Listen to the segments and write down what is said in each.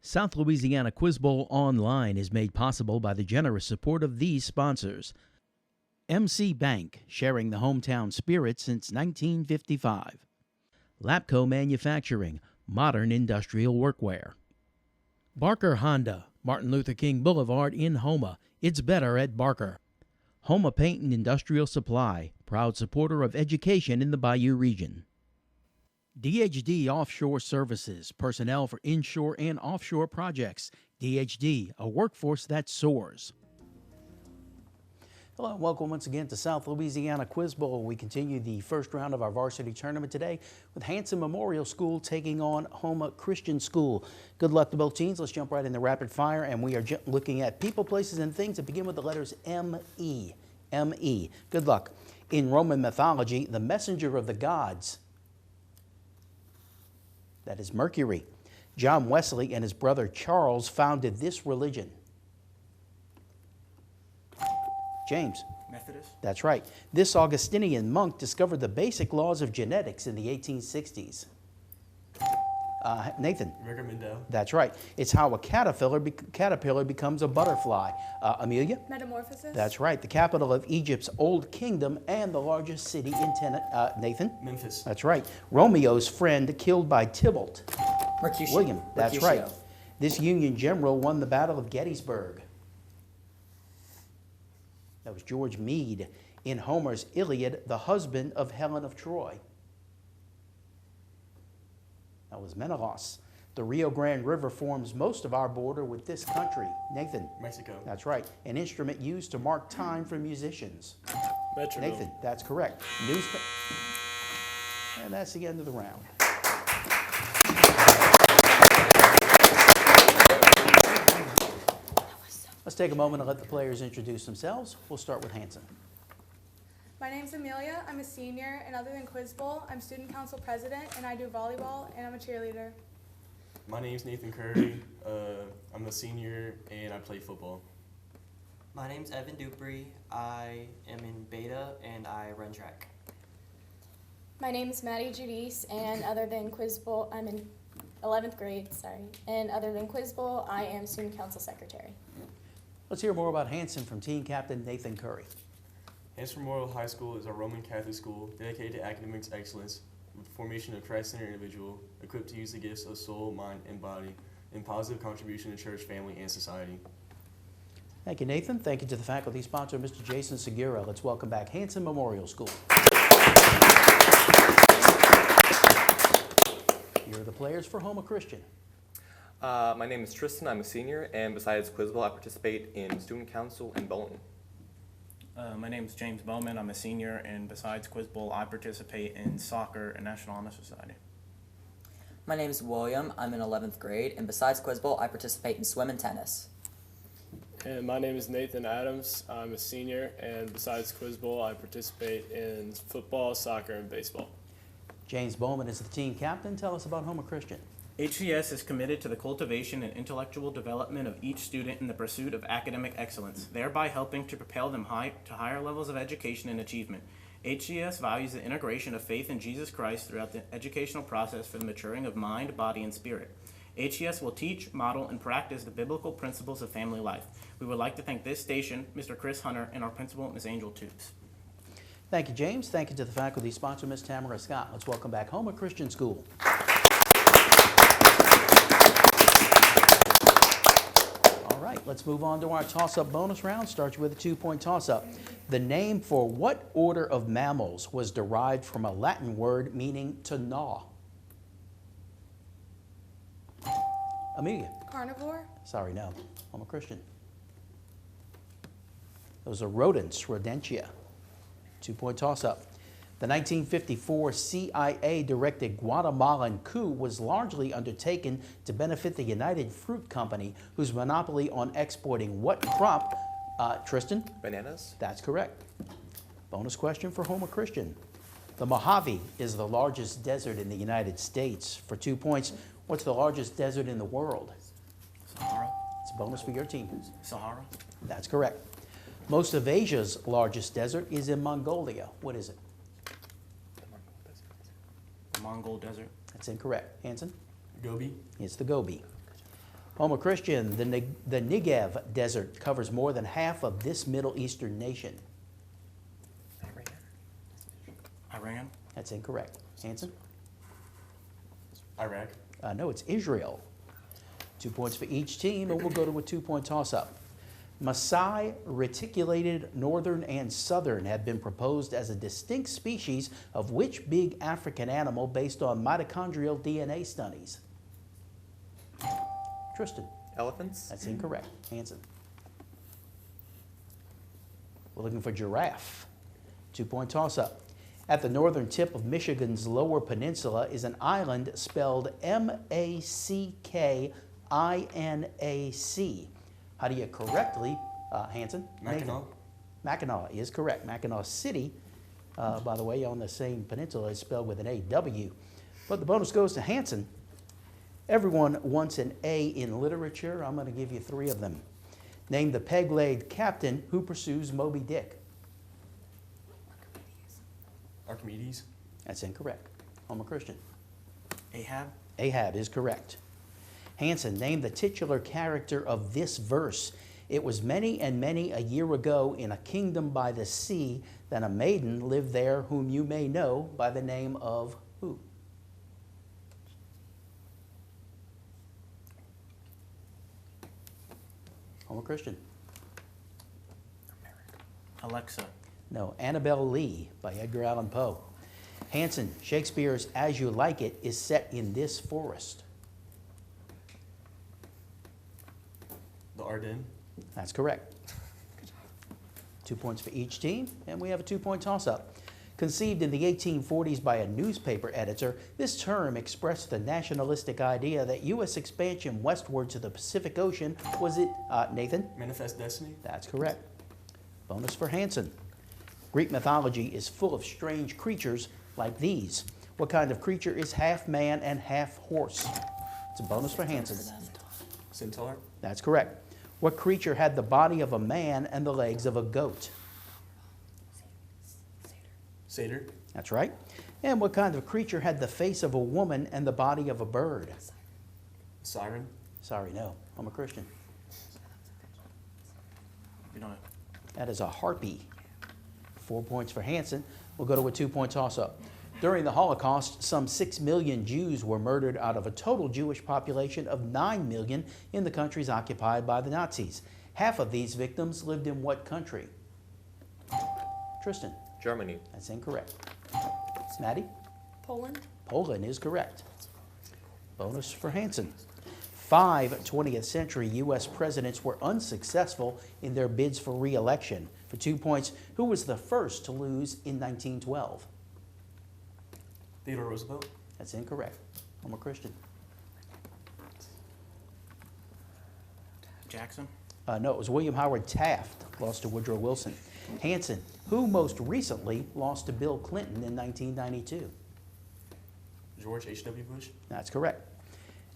South Louisiana Quiz Bowl Online is made possible by the generous support of these sponsors. MC Bank, sharing the hometown spirit since 1955. Lapco Manufacturing, modern industrial workwear. Barker Honda, Martin Luther King Boulevard in Houma. It's better at Barker. Houma Paint and Industrial Supply, proud supporter of education in the Bayou region. DHD Offshore Services, personnel for inshore and offshore projects. DHD, a workforce that soars. Hello and welcome once again to South Louisiana Quiz Bowl. We continue the first round of our varsity tournament today with Hanson Memorial School taking on Houma Christian School. Good luck to both teams. Let's jump right into rapid fire, and we are looking at people, places, and things that begin with the letters M-E. M-E. Good luck. In Roman mythology, the messenger of the gods, that is Mercury. John Wesley and his brother Charles founded this religion. James. Methodist. That's right. This Augustinian monk discovered the basic laws of genetics in the 1860s. Nathan. Ricker Mendel. That's right. It's how a caterpillar becomes a butterfly. Amelia. Metamorphosis. That's right. The capital of Egypt's old kingdom and the largest city in Nathan. Memphis. That's right. Romeo's friend killed by Tybalt. Mercutio. William. That's Mercutio. right. This Union general won the Battle of Gettysburg. That was George Meade. In Homer's Iliad, the husband of Helen of Troy. That was Menelaus. The Rio Grande River forms most of our border with this country. Nathan. Mexico. That's right. An instrument used to mark time for musicians. Metronome. Nathan. That's correct. And that's the end of the round. Let's take a moment and let the players introduce themselves. We'll start with Hanson. My name's Amelia. I'm a senior, and other than Quiz Bowl, I'm student council president, and I do volleyball, and I'm a cheerleader. My name's Nathan Curry. I'm a senior and I play football. My name's Evan Dupree. I am in beta and I run track. My name is Maddie Judice, and other than Quiz Bowl, I'm in 11th grade, and other than Quiz Bowl, I am student council secretary. Let's hear more about Hanson from team captain Nathan Curry. Hanson Memorial High School is a Roman Catholic school dedicated to academics excellence with the formation of Christ-centered individual equipped to use the gifts of soul, mind, and body in positive contribution to church, family, and society. Thank you, Nathan. Thank you to the faculty sponsor, Mr. Jason Segura. Let's welcome back Hanson Memorial School. Here are the players for Houma Christian. My name is Tristan. I'm a senior, and besides Quiz Bowl, I participate in student council and bowling. My name is James Bowman. I'm a senior, and besides Quiz Bowl, I participate in soccer and National Honor Society. My name is William. I'm in 11th grade, and besides Quiz Bowl, I participate in swim and tennis. And my name is Nathan Adams. I'm a senior, and besides Quiz Bowl, I participate in football, soccer, and baseball. James Bowman is the team captain. Tell us about Houma Christian. HCS is committed to the cultivation and intellectual development of each student in the pursuit of academic excellence, thereby helping to propel them to higher levels of education and achievement. HCS values the integration of faith in Jesus Christ throughout the educational process for the maturing of mind, body, and spirit. HCS will teach, model, and practice the biblical principles of family life. We would like to thank this station, Mr. Chris Hunter, and our principal, Ms. Angel Tubes. Thank you, James. Thank you to the faculty sponsor, Ms. Tamara Scott. Let's welcome back Houma Christian School. All right, let's move on to our toss-up bonus round. Starts with a 2-point toss-up. The name for what order of mammals was derived from a Latin word meaning to gnaw? Amelia. Carnivore. Sorry, no. I'm a Christian. Those are rodents, rodentia. 2-point toss-up. The 1954 CIA-directed Guatemalan coup was largely undertaken to benefit the United Fruit Company, whose monopoly on exporting what crop? Tristan? Bananas? That's correct. Bonus question for Houma Christian. The Mojave is the largest desert in the United States. For 2 points, what's the largest desert in the world? Sahara. It's a bonus for your team. Sahara. That's correct. Most of Asia's largest desert is in Mongolia. What is it? The Mongol Desert. That's incorrect. Hanson? Gobi. It's the Gobi. Houma Christian, the Negev Desert covers more than half of this Middle Eastern nation. Iran. That's incorrect. Hanson? Iraq. No, it's Israel. 2 points for each team, and we'll go to a 2-point toss-up. Maasai reticulated northern and southern have been proposed as a distinct species of which big African animal based on mitochondrial DNA studies? Tristan? Elephants. That's incorrect. Hanson? We're looking for giraffe. 2-point toss-up. At the northern tip of Michigan's Lower Peninsula is an island spelled Macinac. How do you correctly, Hanson? Mackinac. Mackinac is correct. Mackinac City, by the way, on the same peninsula is spelled with an A-W. But the bonus goes to Hanson. Everyone wants an A in literature. I'm going to give you 3 of them. Name the peg-legged captain who pursues Moby Dick. Archimedes. That's incorrect. Houma Christian. Ahab. Ahab is correct. Hanson, name the titular character of this verse. It was many and many a year ago in a kingdom by the sea that a maiden lived there whom you may know by the name of who? Houma Christian. Alexa. No, Annabel Lee by Edgar Allan Poe. Hanson, Shakespeare's As You Like It is set in this forest. The Ardennes. That's correct. 2 points for each team, and we have a 2-point toss-up. Conceived in the 1840s by a newspaper editor, this term expressed the nationalistic idea that U.S. expansion westward to the Pacific Ocean was it, Nathan? Manifest Destiny. That's correct. Bonus for Hanson. Greek mythology is full of strange creatures like these. What kind of creature is half man and half horse? It's a bonus for Hanson. Centaur. That's correct. What creature had the body of a man and the legs of a goat? Satyr. That's right. And what kind of creature had the face of a woman and the body of a bird? Siren. Sorry, no. I'm a Christian. You don't know. That is a harpy. 4 points for Hanson. We'll go to a 2-point toss-up. During the Holocaust, some 6 million Jews were murdered out of a total Jewish population of 9 million in the countries occupied by the Nazis. Half of these victims lived in what country? Tristan. Germany. That's incorrect. Maddie? Poland. Poland is correct. Bonus for Hanson. 5 20th century U.S. presidents were unsuccessful in their bids for re-election. For 2 points, who was the first to lose in 1912? Theodore Roosevelt. That's incorrect. I'm a Christian. Jackson. No, it was William Howard Taft, lost to Woodrow Wilson. Hanson, who most recently lost to Bill Clinton in 1992? George H.W. Bush. That's correct.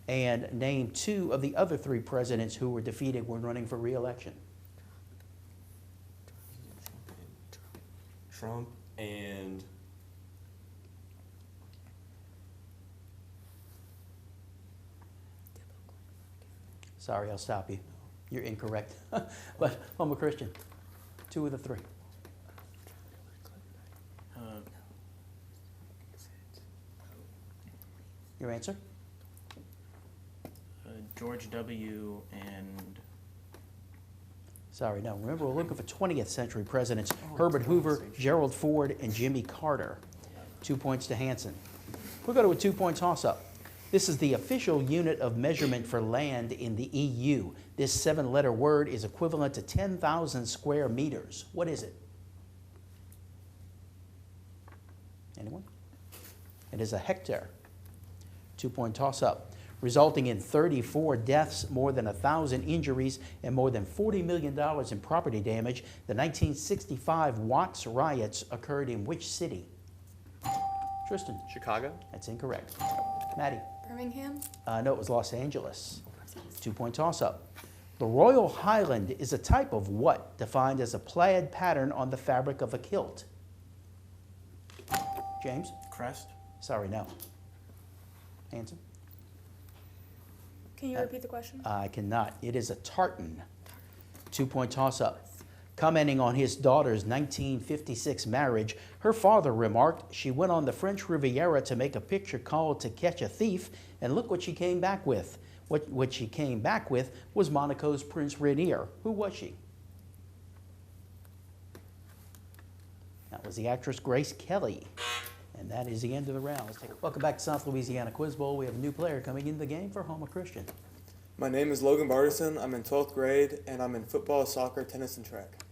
And name 2 of the other 3 presidents who were defeated when running for re-election. Trump and Sorry, I'll stop you. You're incorrect. But I'm a Christian. 2 of the 3. Your answer? George W. and Sorry, no. Remember, we're looking for 20th century presidents. Herbert Hoover, Gerald Ford, and Jimmy Carter. 2 points to Hanson. We'll go to a 2-point toss-up. This is the official unit of measurement for land in the EU. This 7-letter word is equivalent to 10,000 square meters. What is it? Anyone? It is a hectare. 2-point toss-up. Resulting in 34 deaths, more than 1,000 injuries, and more than $40 million in property damage, the 1965 Watts riots occurred in which city? Tristan. Chicago. That's incorrect. Maddie. Birmingham. No, it was Los Angeles. 2-point toss-up. The Royal Highland is a type of what defined as a plaid pattern on the fabric of a kilt? James? Crest. Sorry, no. Hanson? Can you repeat the question? I cannot. It is a tartan. 2-point toss-up. Commenting on his daughter's 1956 marriage, her father remarked she went on the French Riviera to make a picture called To Catch a Thief, and look what she came back with. What she came back with was Monaco's Prince Rainier. Who was she? That was the actress Grace Kelly. And that is the end of the round. Welcome back to South Louisiana Quiz Bowl. We have a new player coming into the game for Houma Christian. My name is Logan Bartison. I'm in 12th grade, and I'm in football, soccer, tennis, and track.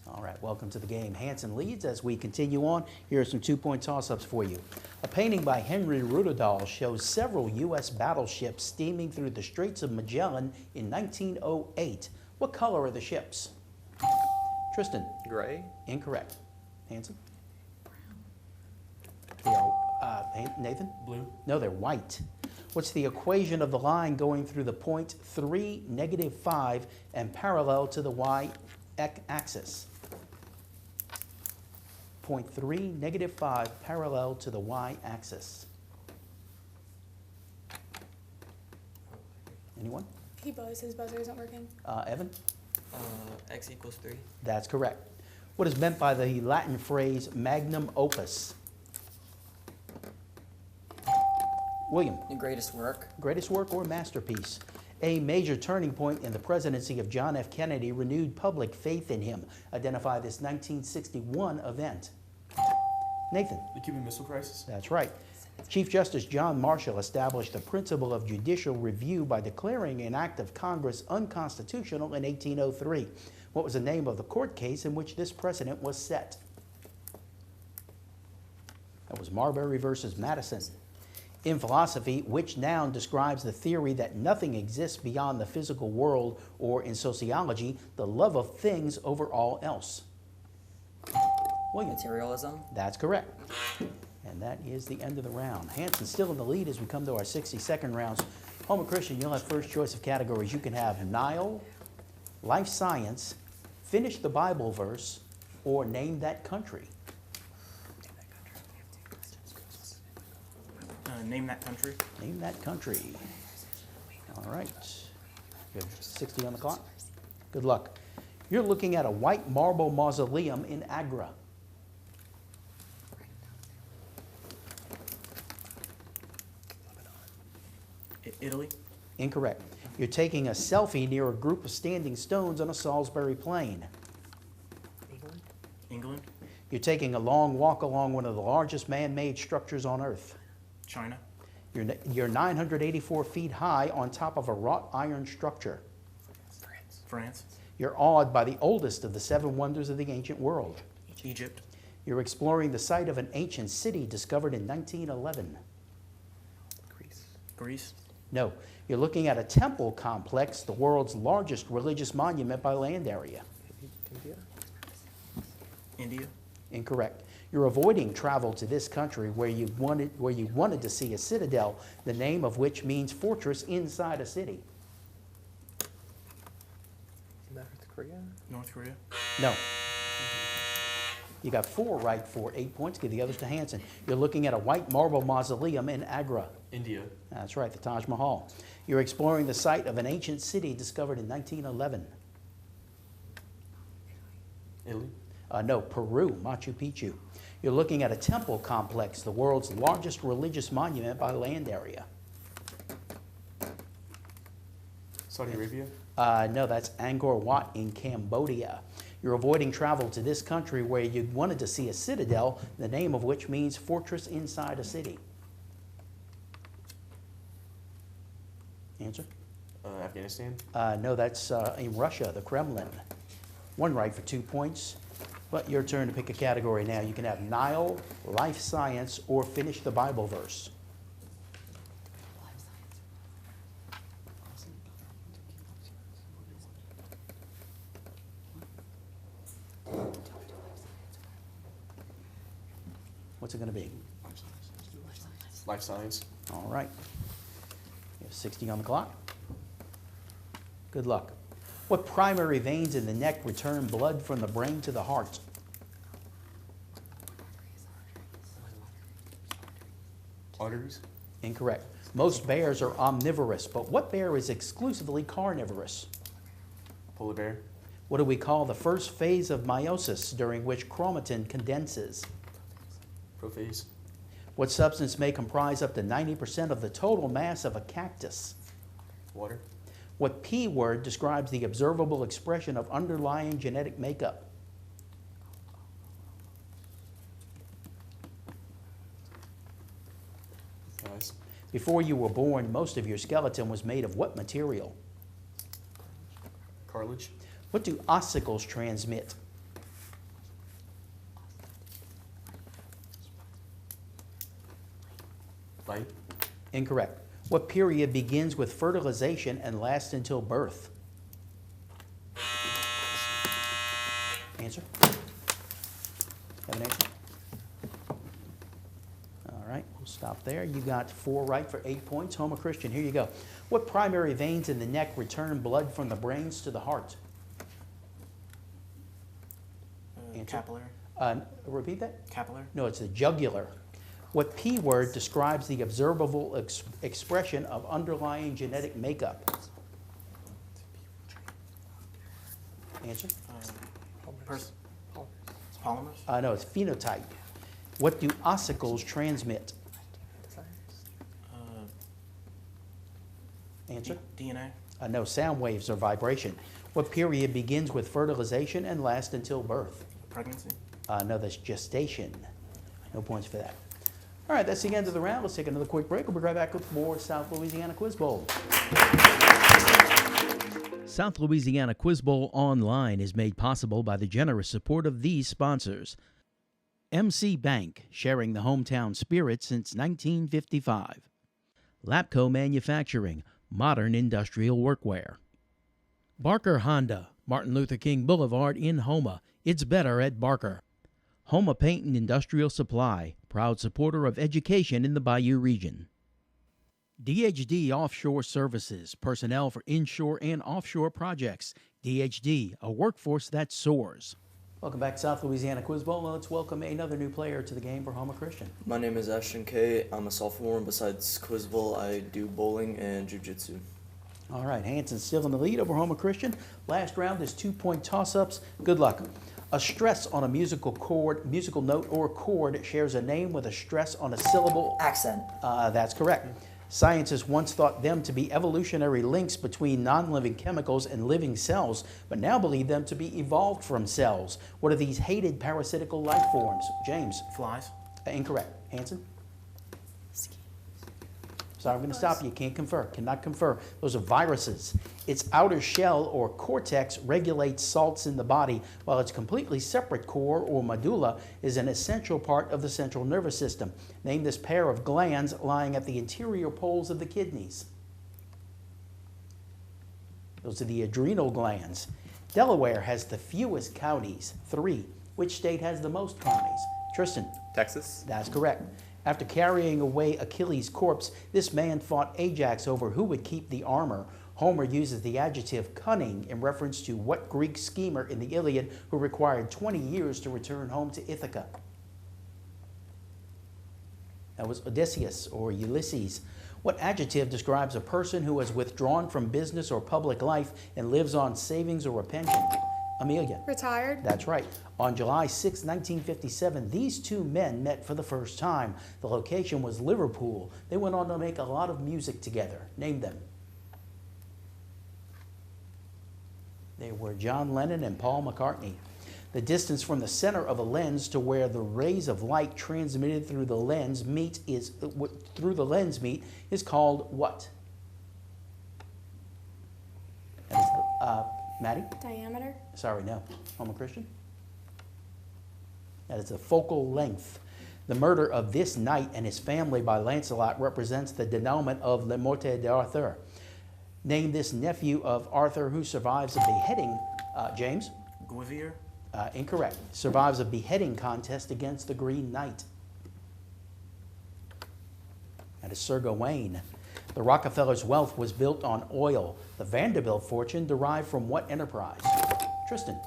All right, welcome to the game. Hanson leads as we continue on. Here are some 2-point toss-ups for you. A painting by Henry Rudedahl shows several U.S. battleships steaming through the Straits of Magellan in 1908. What color are the ships? Tristan? Gray. Incorrect. Hanson? Nathan? Blue. No, they're white. What's the equation of the line going through the point 3, -5, and parallel to the y-axis? Point 3, -5, parallel to the y-axis. Anyone? He buzzed. His buzzer isn't working. Evan? X equals 3. That's correct. What is meant by the Latin phrase magnum opus? William? The greatest work. Greatest work or masterpiece. A major turning point in the presidency of John F. Kennedy renewed public faith in him. Identify this 1961 event. Nathan? The Cuban Missile Crisis. That's right. Chief Justice John Marshall established the principle of judicial review by declaring an act of Congress unconstitutional in 1803. What was the name of the court case in which this precedent was set? That was Marbury versus Madison. In philosophy, which noun describes the theory that nothing exists beyond the physical world, or in sociology, the love of things over all else? William? Materialism. That's correct. And that is the end of the round. Hanson still in the lead as we come to our 60-second rounds. Houma Christian, you'll have first choice of categories. You can have Nile, life science, finish the Bible verse, or name that country. Name that country. Name that country. All right. You have 60 on the clock. Good luck. You're looking at a white marble mausoleum in Agra. Italy. Incorrect. You're taking a selfie near a group of standing stones on a Salisbury plain. England. You're taking a long walk along one of the largest man-made structures on Earth. China. You're 984 feet high on top of a wrought iron structure. France. You're awed by the oldest of the 7 wonders of the ancient world. Egypt. You're exploring the site of an ancient city discovered in 1911. Greece. No, you're looking at a temple complex, the world's largest religious monument by land area. India. Incorrect. You're avoiding travel to this country where you wanted to see a citadel, the name of which means fortress inside a city. North Korea. North Korea. No. You got 4 right for 8 points. Give the others to Hanson. You're looking at a white marble mausoleum in Agra. India. That's right, the Taj Mahal. You're exploring the site of an ancient city discovered in 1911. Italy. No, Peru, Machu Picchu. You're looking at a temple complex, the world's largest religious monument by land area. Saudi Arabia. No, that's Angkor Wat in Cambodia. You're avoiding travel to this country where you wanted to see a citadel, the name of which means fortress inside a city. Answer? Afghanistan. No, that's in Russia, the Kremlin. 1 right for 2 points. But your turn to pick a category now. You can have Nile, life science, or finish the Bible verse. What's it going to be? Life science. All right. You have 60 on the clock. Good luck. What primary veins in the neck return blood from the brain to the heart? Arteries. Incorrect. Most bears are omnivorous, but what bear is exclusively carnivorous? Polar bear. What do we call the first phase of meiosis, during which chromatin condenses? Prophase. What substance may comprise up to 90% of the total mass of a cactus? Water. What P word describes the observable expression of underlying genetic makeup? Pass. Before you were born, most of your skeleton was made of what material? Cartilage. What do ossicles transmit? Light. Incorrect. What period begins with fertilization and lasts until birth? Answer? Have an answer? All right, we'll stop there. You got 4 right for 8 points. Houma Christian, here you go. What primary veins in the neck return blood from the brains to the heart? Answer? Capillary. Repeat that? Capillary. No, it's the jugular. What P word describes the observable expression of underlying genetic makeup? Answer? Polymers. No, it's phenotype. What do ossicles transmit? Answer? DNA. No, sound waves or vibration. What period begins with fertilization and lasts until birth? Pregnancy. No, that's gestation. No points for that. All right, that's the end of the round. Let's take another quick break. We'll be right back with more South Louisiana Quiz Bowl. South Louisiana Quiz Bowl Online is made possible by the generous support of these sponsors. MC Bank, sharing the hometown spirit since 1955. Lapco Manufacturing, modern industrial workwear. Barker Honda, Martin Luther King Boulevard in Houma. It's better at Barker. Houma Paint and Industrial Supply, proud supporter of education in the Bayou region. DHD Offshore Services, personnel for inshore and offshore projects. DHD, a workforce that soars. Welcome back to South Louisiana Quiz Bowl. Let's welcome another new player to the game for Houma Christian. My name is Ashton Kay. I'm a sophomore, and besides Quiz Bowl, I do bowling and jiu-jitsu. All right, Hanson still in the lead over Houma Christian. Last round is 2-point toss-ups. Good luck. A stress on a musical note or chord shares a name with a stress on a syllable. Accent. That's correct. Scientists once thought them to be evolutionary links between non-living chemicals and living cells, but now believe them to be evolved from cells. What are these hated parasitical life forms? James? Flies. Incorrect. Hanson? Sorry, I'm going to stop you. Can't confer. Cannot confer. Those are viruses. Its outer shell or cortex regulates salts in the body, while its completely separate core or medulla is an essential part of the central nervous system. Name this pair of glands lying at the interior poles of the kidneys. Those are the adrenal glands. Delaware has the fewest counties, 3. Which state has the most counties? Tristan? Texas. That's correct. After carrying away Achilles' corpse, this man fought Ajax over who would keep the armor. Homer uses the adjective cunning in reference to what Greek schemer in the Iliad who required 20 years to return home to Ithaca? That was Odysseus or Ulysses. What adjective describes a person who has withdrawn from business or public life and lives on savings or a pension? Amelia? Retired. That's right. On July 6, 1957, these two men met for the first time. The location was Liverpool. They went on to make a lot of music together. Name them. They were John Lennon and Paul McCartney. The distance from the center of a lens to where the rays of light transmitted through the lens meet is called what? That is, Maddie? Diameter. Sorry, no. Houma Christian? That is the focal length. The murder of this knight and his family by Lancelot represents the denouement of Le Morte d'Arthur. Name this nephew of Arthur who survives a beheading. James? Guinevere. Incorrect. Survives a beheading contest against the Green Knight. That is Sir Gawain. The Rockefellers' wealth was built on oil. The Vanderbilt fortune derived from what enterprise? Tristan?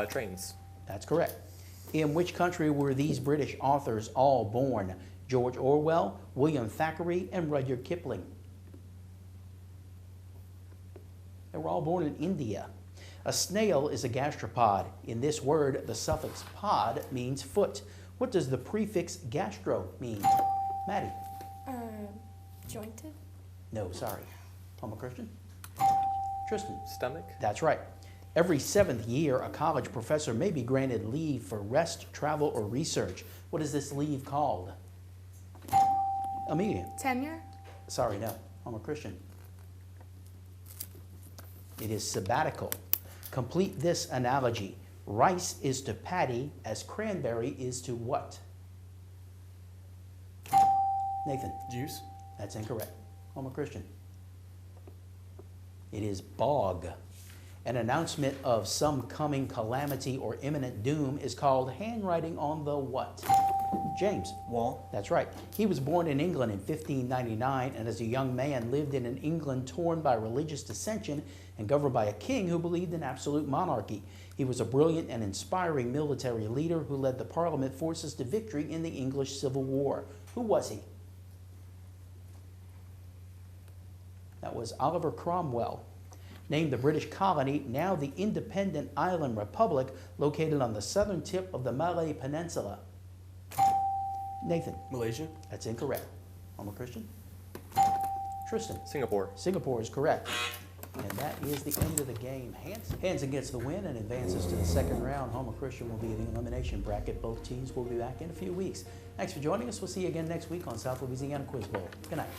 Trains. That's correct. In which country were these British authors all born? George Orwell, William Thackeray, and Rudyard Kipling. They were all born in India. A snail is a gastropod. In this word, the suffix pod means foot. What does the prefix gastro mean? Maddie? Jointed? No, sorry. Houma Christian? Tristan? Stomach. That's right. Every 7th year, a college professor may be granted leave for rest, travel, or research. What is this leave called? Amelia? Tenure? Sorry, no. Houma Christian. It is sabbatical. Complete this analogy. Rice is to patty as cranberry is to what? Nathan? Juice. That's incorrect. Houma Christian. It is bog. An announcement of some coming calamity or imminent doom is called handwriting on the what? James? Wall. That's right. He was born in England in 1599 and as a young man lived in an England torn by religious dissension and governed by a king who believed in absolute monarchy. He was a brilliant and inspiring military leader who led the Parliament forces to victory in the English Civil War. Who was he? That was Oliver Cromwell. Named the British colony, now the independent island republic located on the southern tip of the Malay Peninsula. Nathan? Malaysia. That's incorrect. Houma Christian? Tristan? Singapore. Singapore is correct. And that is the end of the game. Hanson gets the win and advances to the second round. Houma Christian will be in the elimination bracket. Both teams will be back in a few weeks. Thanks for joining us. We'll see you again next week on South Louisiana Quiz Bowl. Good night.